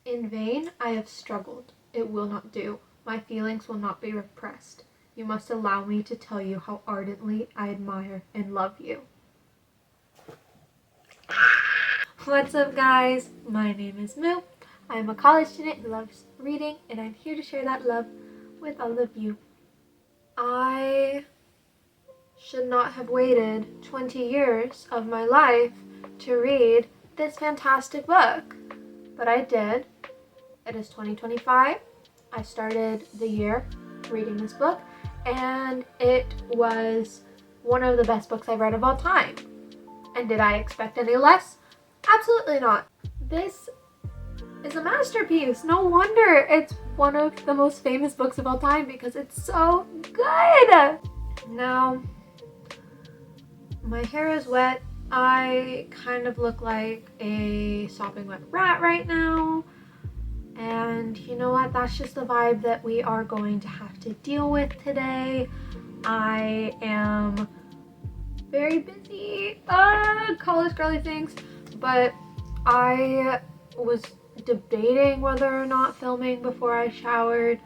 In vain I have struggled. It will not do. My feelings will not be repressed. You must allow me to tell you how ardently I admire and love you. What's up, guys? My name is Moo. I'm a college student who loves reading, and I'm here to share that love with all of you. I should not have waited 20 years of my life to read this fantastic book, but I did. It is 2025. I started the year reading this book, and it was one of the best books I've read of all time. And did I expect any less? Absolutely not. This is a masterpiece. No wonder it's one of the most famous books of all time, because it's so good. Now, my hair is wet. I kind of look like a sopping wet rat right now. And you know what? That's just the vibe that we are going to have to deal with today. I am very busy. College girly things. But I was debating whether or not filming before I showered,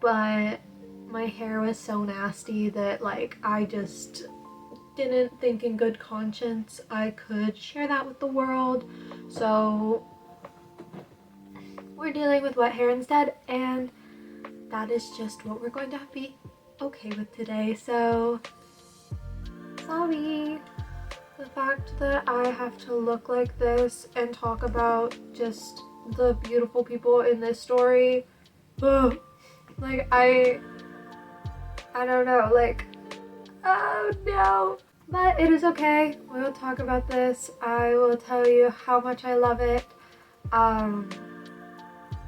but my hair was so nasty that I just didn't think in good conscience I could share that with the world. So we're dealing with wet hair instead, and that is just what we're going to be okay with today. So sorry. The fact that I have to look like this and talk about just the beautiful people in this story, ugh, I don't know, oh no. But it is okay. We'll talk about this. I will tell you how much I love it.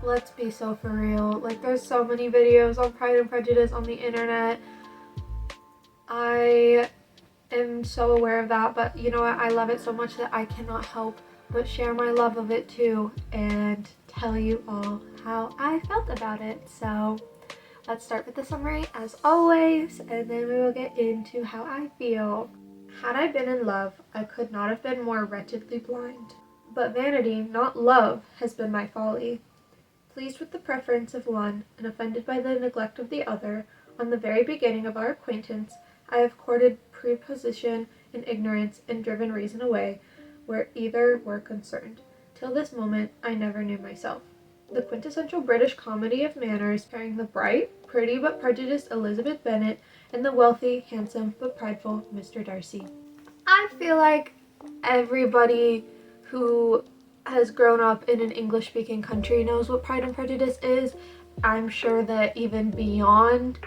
Let's be so for real. There's so many videos on Pride and Prejudice on the internet. I am so aware of that, but you know what? I love it so much that I cannot help but share my love of it too and tell you all how I felt about it. So let's start with the summary as always, and then we will get into how I feel. Had I been in love, I could not have been more wretchedly blind. But vanity, not love, has been my folly. Pleased with the preference of one and offended by the neglect of the other, on the very beginning of our acquaintance, I have courted prepossession and ignorance and driven reason away where either were concerned. Till this moment I never knew myself. The quintessential British comedy of manners, pairing the bright, pretty but prejudiced Elizabeth Bennet and the wealthy, handsome but prideful Mr. Darcy. I feel like everybody who has grown up in an English-speaking country knows what Pride and Prejudice is. I'm sure that even beyond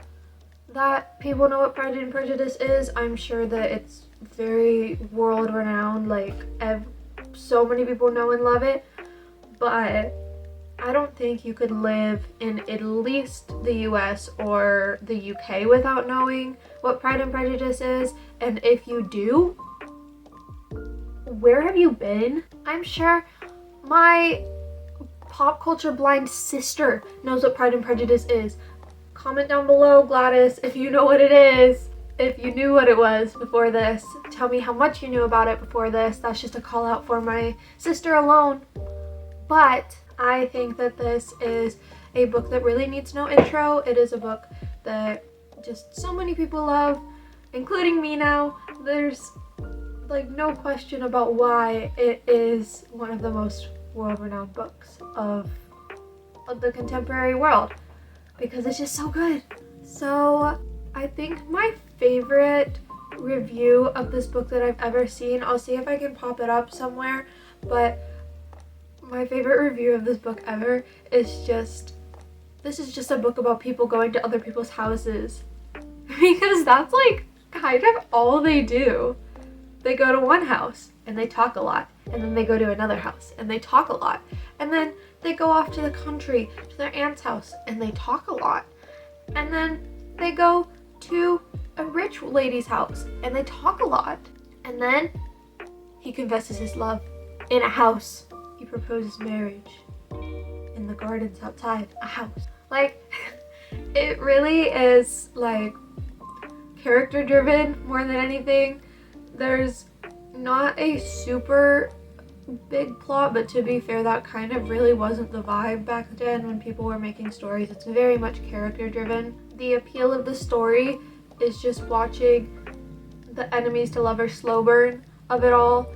that people know what Pride and Prejudice is. I'm sure that it's very world-renowned, so many people know and love it, but I don't think you could live in at least the US or the UK without knowing what Pride and Prejudice is. And if you do, where have you been? I'm sure my pop culture blind sister knows what Pride and Prejudice is. Comment down below, Gladys, if you know what it is. If you knew what it was before this, tell me how much you knew about it before this. That's just a call out for my sister alone. But I think that this is a book that really needs no intro. It is a book that just so many people love, including me now. There's no question about why it is one of the most world-renowned books of the contemporary world, because it's just so good. So I think my favorite review of this book that I've ever seen, I'll see if I can pop it up somewhere, but my favorite review of this book ever is just, this is just a book about people going to other people's houses, because that's kind of all they do. They go to one house and they talk a lot, and then they go to another house and they talk a lot, and then they go off to the country to their aunt's house and they talk a lot, and then they go to a rich lady's house and they talk a lot, and then he confesses his love in a house. He proposes marriage in the gardens outside a house. It really is character driven more than anything. There's not a super big plot, but to be fair, that kind of really wasn't the vibe back then when people were making stories. It's very much character driven. The appeal of the story is just watching the enemies to lovers slow burn of it all,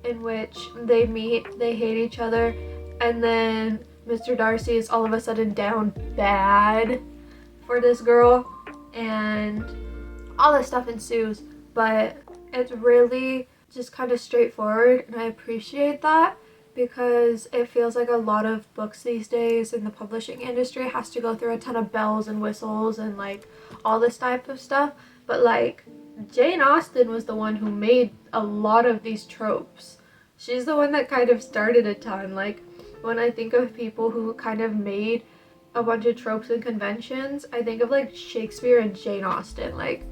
in which they meet, they hate each other, and then Mr. Darcy is all of a sudden down bad for this girl, and all this stuff ensues. But it's really just kind of straightforward, and I appreciate that, because it feels like a lot of books these days in the publishing industry has to go through a ton of bells and whistles and like all this type of stuff. But like, Jane Austen was the one who made a lot of these tropes. She's the one that kind of started a ton. Like, when I think of people who kind of made a bunch of tropes and conventions, I think of like Shakespeare and Jane Austen, like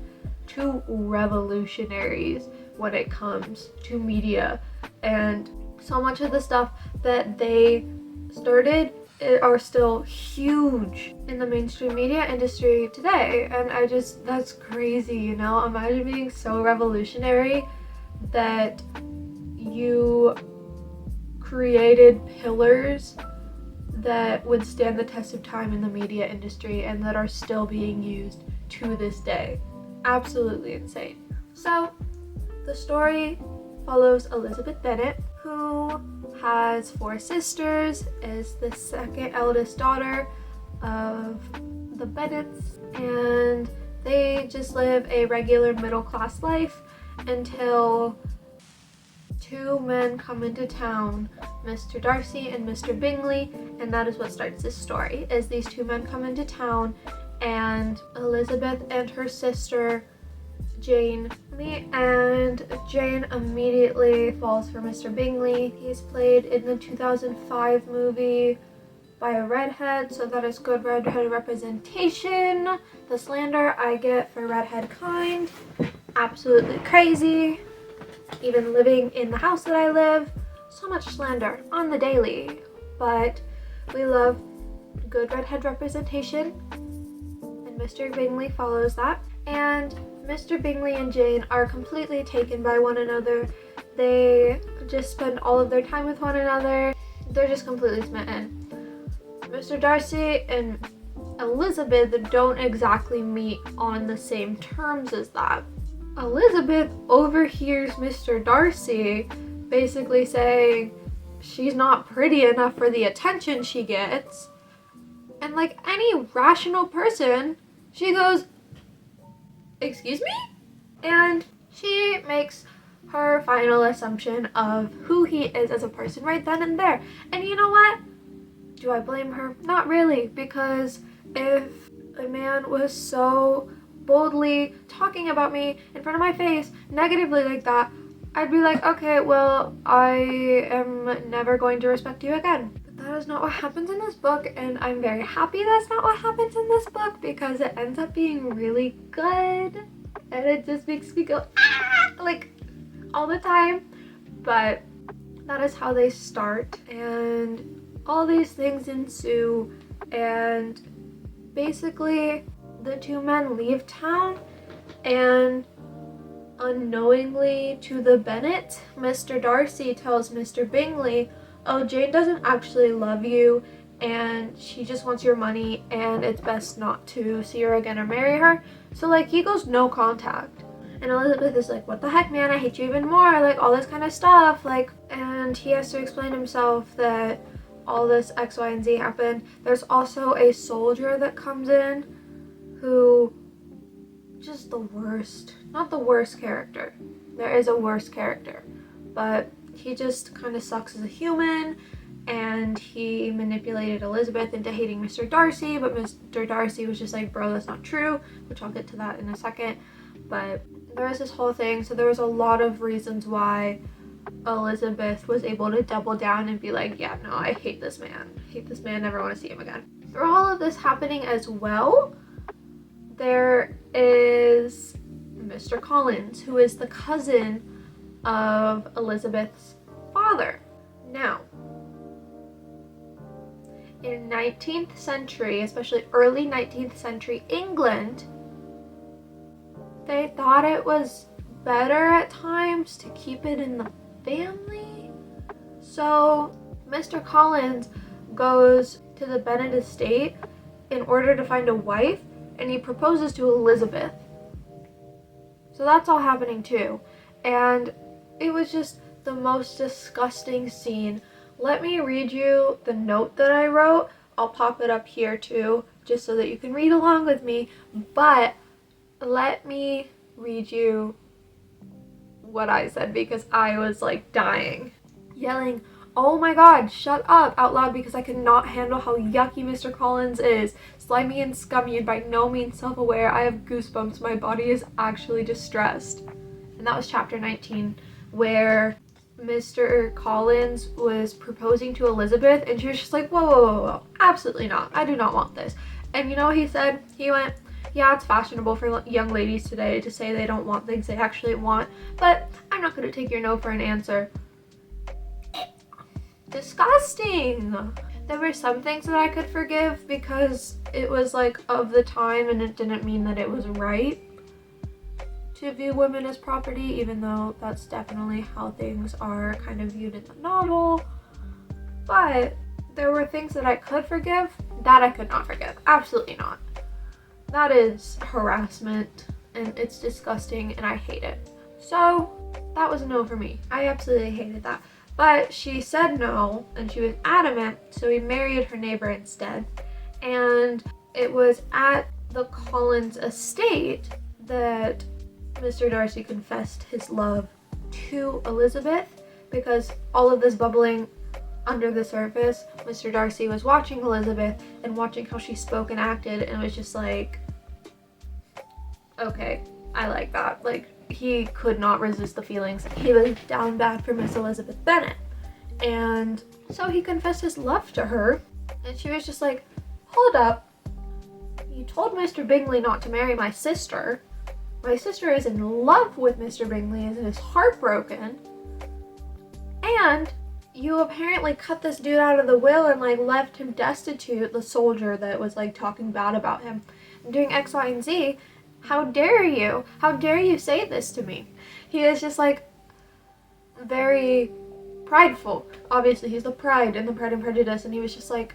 two revolutionaries when it comes to media. And so much of the stuff that they started are still huge in the mainstream media industry today. And that's crazy, you know? Imagine being so revolutionary that you created pillars that would stand the test of time in the media industry and that are still being used to this day. Absolutely insane. So the story follows Elizabeth Bennet, who has 4 sisters, is the second eldest daughter of the Bennets, and they just live a regular middle-class life until 2 men come into town, Mr. Darcy and Mr. Bingley, and that is what starts this story, is these 2 men come into town, and Elizabeth and her sister Jane meet, and Jane immediately falls for Mr. Bingley. He's played in the 2005 movie by a redhead, so that is good redhead representation. The slander I get for redhead kind. Absolutely crazy. Even living in the house that I live, so much slander on the daily. But we love good redhead representation, and Mr. Bingley follows that. And Mr. Bingley and Jane are completely taken by one another. They just spend all of their time with one another. They're just completely smitten. Mr. Darcy and Elizabeth don't exactly meet on the same terms as that. Elizabeth overhears Mr. Darcy basically saying she's not pretty enough for the attention she gets. And like any rational person, she goes, "Excuse me?" And she makes her final assumption of who he is as a person right then and there. And you know what? Do I blame her? Not really, because if a man was so boldly talking about me in front of my face negatively like that, I'd be like, okay, well, I am never going to respect you again. But that is not what happens in this book, and I'm very happy that's not what happens in this book, because it ends up being really good, and it just makes me go, ah, like, all the time. But that is how they start, and all these things ensue, and basically the 2 men leave town, and unknowingly to the Bennets, Mr. Darcy tells Mr. Bingley, "Oh, Jane doesn't actually love you, and she just wants your money, and it's best not to see her again or marry her." So like, he goes no contact. And Elizabeth is like, "What the heck, man, I hate you even more," like all this kind of stuff, like, and he has to explain himself that all this X, Y, and Z happened. There's also a soldier that comes in who, just the worst, not the worst character, there is a worse character, but he just kind of sucks as a human, and he manipulated Elizabeth into hating Mr. Darcy, but Mr. Darcy was just like, "Bro, that's not true," which I'll get to that in a second. But there was this whole thing, so there was a lot of reasons why Elizabeth was able to double down and be like, "Yeah, no, I hate this man. I hate this man, never want to see him again." Through all of this happening as well, there is Mr. Collins, who is the cousin of Elizabeth's father. Now, in 19th century, especially early 19th century England, they thought it was better at times to keep it in the family. So Mr. Collins goes to the Bennet estate in order to find a wife, and he proposes to Elizabeth. So that's all happening too. And it was just the most disgusting scene. Let me read you the note that I wrote. I'll pop it up here too, just so that you can read along with me. But let me read you what I said, because I was like dying. Yelling, "Oh my god, shut up," out loud, because I could not handle how yucky Mr. Collins is. Slimy and scummy and by no means self-aware. I have goosebumps. My body is actually distressed. And that was chapter 19, where Mr. Collins was proposing to Elizabeth, and she was just like, whoa, whoa, whoa, whoa, absolutely not. I do not want this. And you know what he said? He went, yeah, it's fashionable for young ladies today to say they don't want things they actually want, but I'm not going to take your no for an answer. Disgusting. There were some things that I could forgive because it was like of the time, and it didn't mean that it was right to view women as property, even though that's definitely how things are kind of viewed in the novel. But there were things that I could forgive that I could not forgive. Absolutely not. That is harassment, and it's disgusting, and I hate it. So that was a no for me. I absolutely hated that. But she said no, and she was adamant, so he married her neighbor instead. And it was at the Collins estate that Mr. Darcy confessed his love to Elizabeth, because all of this bubbling under the surface, Mr. Darcy was watching Elizabeth and watching how she spoke and acted, and was just like, okay, I like that. Like, he could not resist the feelings. He was down bad for Miss Elizabeth Bennet. And so he confessed his love to her, and she was just like, hold up. You told Mr. Bingley not to marry my sister. My sister is in love with Mr. Bingley and is heartbroken. And you apparently cut this dude out of the will and like left him destitute, the soldier that was like talking bad about him, doing X, Y, and Z. How dare you? How dare you say this to me? He is just like very prideful. Obviously, he's the pride in the Pride and Prejudice, and he was just like,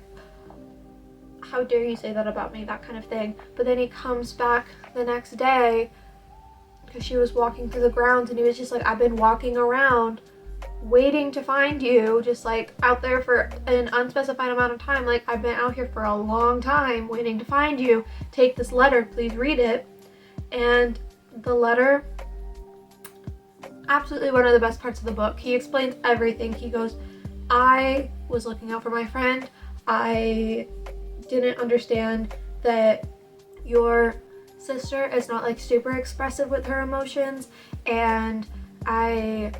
how dare you say that about me? That kind of thing. But then he comes back the next day, because she was walking through the grounds, and he was just like, I've been walking around waiting to find you, just like out there for an unspecified amount of time. Like, I've been out here for a long time waiting to find you. Take this letter, please read it. And the letter, absolutely one of the best parts of the book. He explains everything. He goes, I was looking out for my friend. I didn't understand that your sister is not like super expressive with her emotions, and I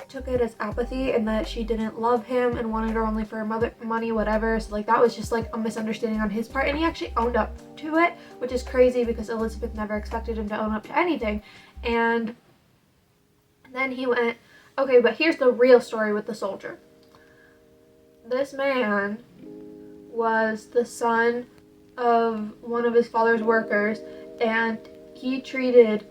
took it as apathy, and that she didn't love him and wanted her only for her money, whatever. So like that was just like a misunderstanding on his part, and he actually owned up to it, which is crazy because Elizabeth never expected him to own up to anything. And then he went, okay, but here's the real story with the soldier. This man was the son of one of his father's workers, and he treated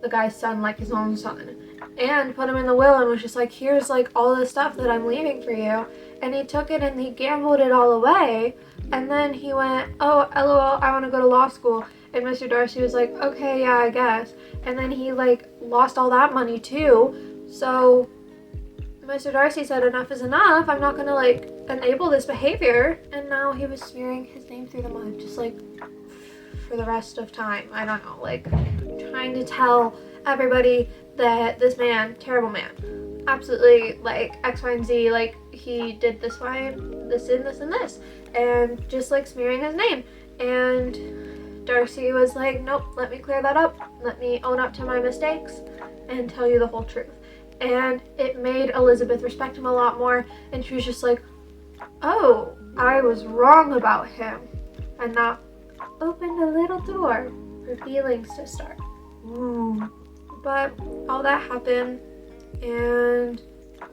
the guy's son like his own son, and put him in the will, and was just like, here's like all the stuff that I'm leaving for you. And he took it and he gambled it all away, and then he went, oh, LOL, I want to go to law school. And Mr. Darcy was like, okay, yeah, I guess. And then he like lost all that money too. So Mr. Darcy said, enough is enough. I'm not gonna like enable this behavior. And now he was smearing his name through the mud, just like for the rest of time. I don't know, like trying to tell everybody that this man, terrible man, absolutely like X, Y, and Z, like he did this fine, this and this and this, and just like smearing his name. And Darcy was like, nope, let me clear that up. Let me own up to my mistakes and tell you the whole truth. And it made Elizabeth respect him a lot more, and she was just like, oh, I was wrong about him. And that opened a little door for feelings to start. But all that happened, and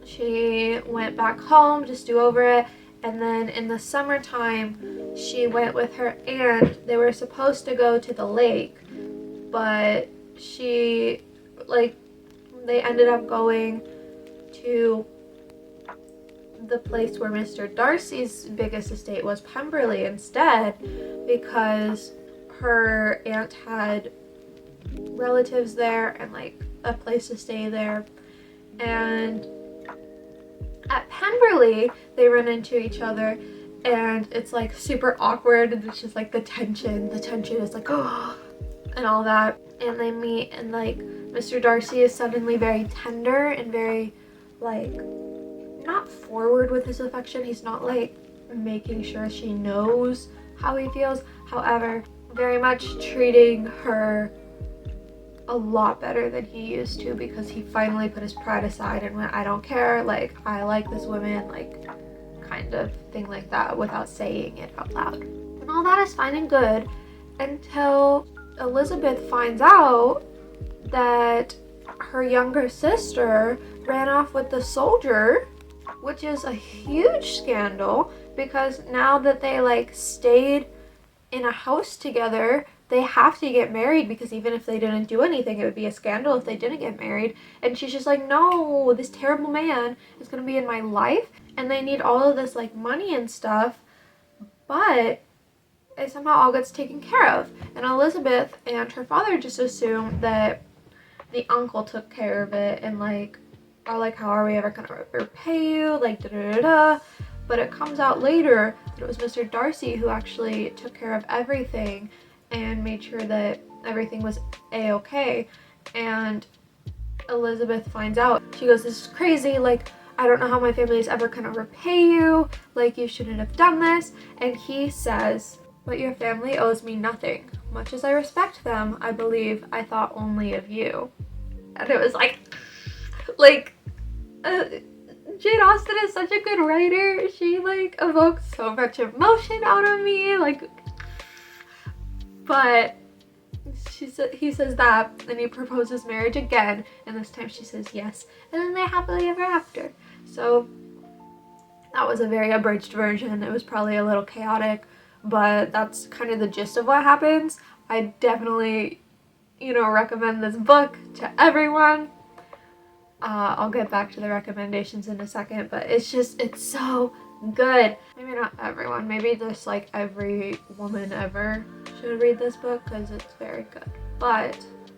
she went back home to stew over it. And then in the summertime, she went with her aunt. They were supposed to go to the lake, but they ended up going to the place where Mr. Darcy's biggest estate was Pemberley instead, because her aunt had relatives there and like a place to stay there. And at Pemberley they run into each other and it's like super awkward, and it's just like the tension is like oh and all that, and they meet, and like Mr. Darcy is suddenly very tender and very like not forward with his affection. He's not like making sure she knows how he feels, however very much treating her a lot better than he used to, because he finally put his pride aside and went, I don't care, like I like this woman, like kind of thing like that, without saying it out loud. And all that is fine and good until Elizabeth finds out that her younger sister ran off with the soldier, which is a huge scandal, because now that they like stayed in a house together, they have to get married, because even if they didn't do anything, it would be a scandal if they didn't get married. And she's just like, no, this terrible man is gonna be in my life, and they need all of this like money and stuff, but it somehow all gets taken care of. And Elizabeth and her father just assume that the uncle took care of it, and like are like, how are we ever gonna repay you, like da da da da. But it comes out later that it was Mr. Darcy who actually took care of everything and made sure that everything was a-okay. And Elizabeth finds out. She goes, this is crazy, like I don't know how my family is ever gonna repay you, like you shouldn't have done this. And he says, but your family owes me nothing. Much as I respect them, I believe I thought only of you. And it was like Jane Austen is such a good writer. She like evokes so much emotion out of me, like, but he says that, and he proposes marriage again, and this time she says yes, and then they happily ever after. So that was a very abridged version. It was probably a little chaotic, but that's kind of the gist of what happens. I definitely, recommend this book to everyone. I'll get back to the recommendations in a second, but it's so good. Maybe not everyone, maybe just like every woman ever should read this book, because it's very good. But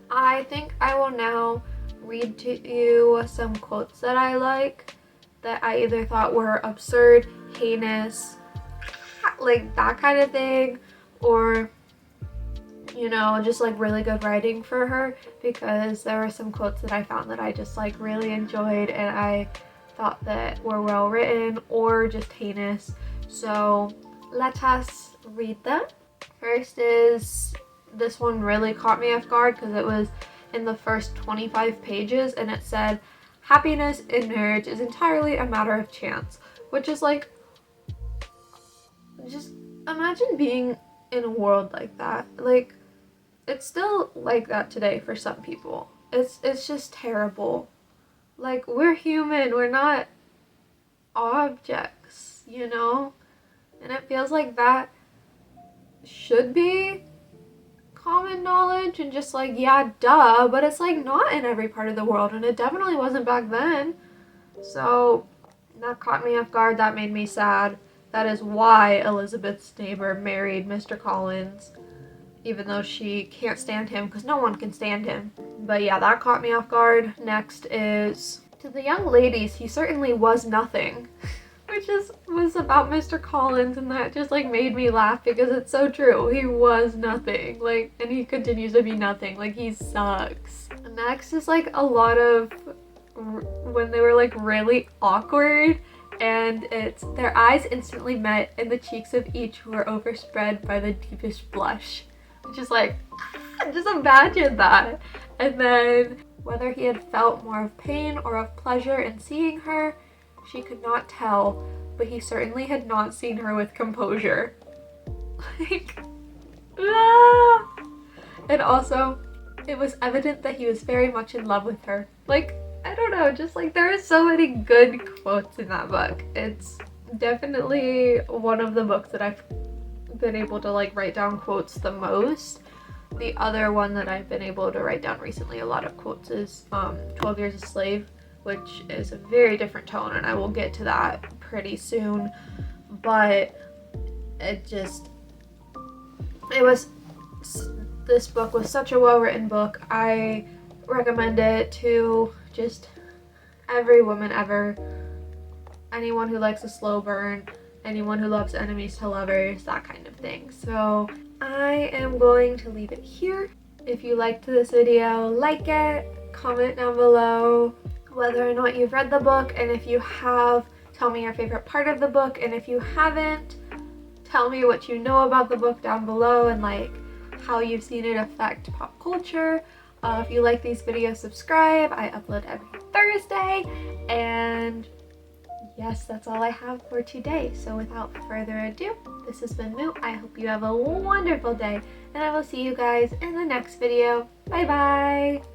I think I will now read to you some quotes that I like, that I either thought were absurd, heinous, like that kind of thing, or just like really good writing for her, because there were some quotes that I found that I just like really enjoyed and I thought that were well written or just heinous. So let us read them. First is, this one really caught me off guard because it was in the first 25 pages, and it said, happiness in marriage is entirely a matter of chance, which is like, just imagine being in a world like that. Like, it's still like that today for some people. It's just terrible. Like, we're human, we're not objects, And it feels like that should be common knowledge and just like, yeah, duh, but it's like not in every part of the world, and it definitely wasn't back then. So that caught me off guard, that made me sad. That is why Elizabeth's neighbor married Mr. Collins, even though she can't stand him, because no one can stand him. But yeah, that caught me off guard. Next is, to the young ladies, he certainly was nothing, which was about Mr. Collins, and that just like made me laugh because it's so true. He was nothing, like, and he continues to be nothing. Like, he sucks. Next is like a lot of when they were like really awkward, and it's, their eyes instantly met, and the cheeks of each were overspread by the deepest blush. Just like, just imagine that. And then, whether he had felt more of pain or of pleasure in seeing her, she could not tell, but he certainly had not seen her with composure. Like, ah! And also, it was evident that he was very much in love with her. Like, I don't know, just like, there are so many good quotes in that book. It's definitely one of the books that I've been able to like write down quotes the most. The other one that I've been able to write down recently a lot of quotes is 12 Years a Slave, which is a very different tone, and I will get to that pretty soon. But this book was such a well-written book. I recommend it to just every woman ever. Anyone who likes a slow burn, anyone who loves enemies to lovers, that kind of thing. So I am going to leave it here. If you liked this video, like it, comment down below whether or not you've read the book, and if you have, tell me your favorite part of the book, and if you haven't, tell me what you know about the book down below and like how you've seen it affect pop culture. If you like these videos, subscribe. I upload every Thursday, and yes, that's all I have for today. So without further ado, this has been Moo. I hope you have a wonderful day, and I will see you guys in the next video. Bye bye!